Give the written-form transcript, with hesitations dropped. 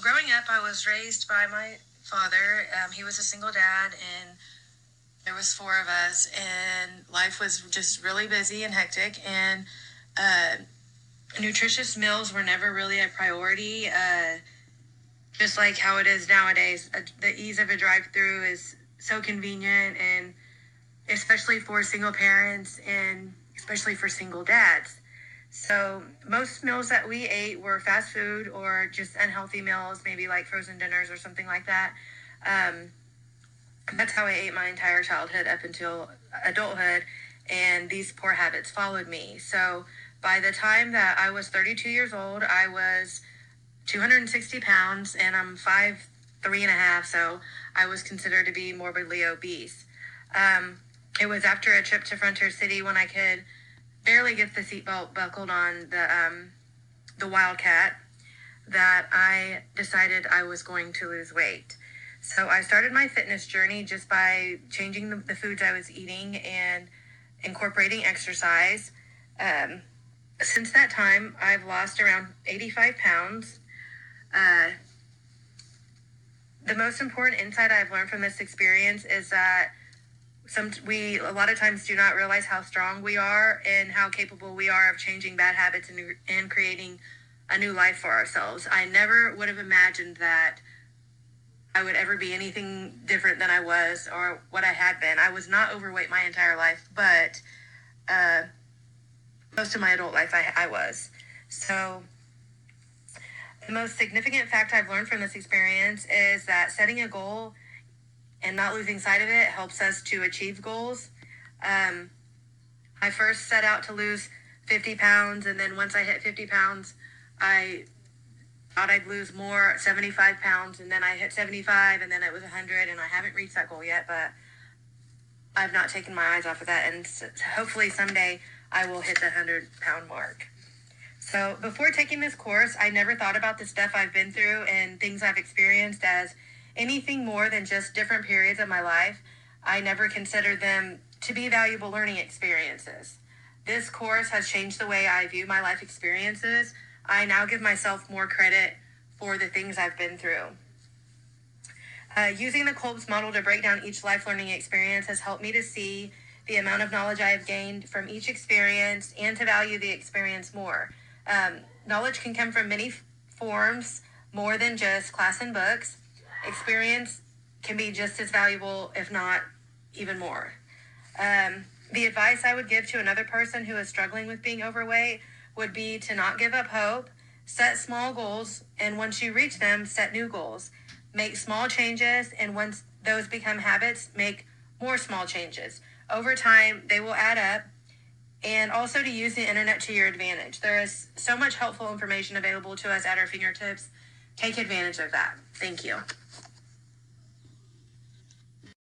Growing up, I was raised by my father. He was a single dad, and there was four of us, and life was just really busy and hectic, and uh, nutritious meals were never really a priority. Just like how it is nowadays, the ease of a drive-through is so convenient, and especially for single parents, and especially for single dads. So most meals that we ate were fast food or just unhealthy meals, maybe like frozen dinners or something like that. Um, that's how I ate my entire childhood up until adulthood, and these poor habits followed me. So by the time that I was 32 years old, I was 260 pounds, and I'm 5'3.5", so I was considered to be morbidly obese. It was after a trip to Frontier City when I could barely get the seatbelt buckled on the Wildcat that I decided I was going to lose weight. So I started my fitness journey just by changing the foods I was eating and incorporating exercise. Since that time, I've lost around 85 pounds. The most important insight I've learned from this experience is that we a lot of times do not realize how strong we are and how capable we are of changing bad habits and creating a new life for ourselves. I never would have imagined that I would ever be anything different than I was or what I had been. I was not overweight my entire life, but most of my adult life I was. So the most significant fact I've learned from this experience is that setting a goal and not losing sight of it helps us to achieve goals. I first set out to lose 50 pounds, and then once I hit 50 pounds, I thought I'd lose more, 75 pounds, and then I hit 75, and then it was 100, and I haven't reached that goal yet, but I've not taken my eyes off of that, and hopefully someday I will hit the 100-pound mark. So before taking this course, I never thought about the stuff I've been through and things I've experienced as anything more than just different periods of my life. I never considered them to be valuable learning experiences. This course has changed the way I view my life experiences. I now give myself more credit for the things I've been through. Using the Kolb's model to break down each life learning experience has helped me to see the amount of knowledge I have gained from each experience and to value the experience more. Knowledge can come from many forms, more than just class and books. Experience can be just as valuable, if not even more. The advice I would give to another person who is struggling with being overweight would be to not give up hope, set small goals, and once you reach them, set new goals. Make small changes, and once those become habits, make more small changes. Over time, they will add up, and also to use the internet to your advantage. There is so much helpful information available to us at our fingertips. Take advantage of that. Thank you.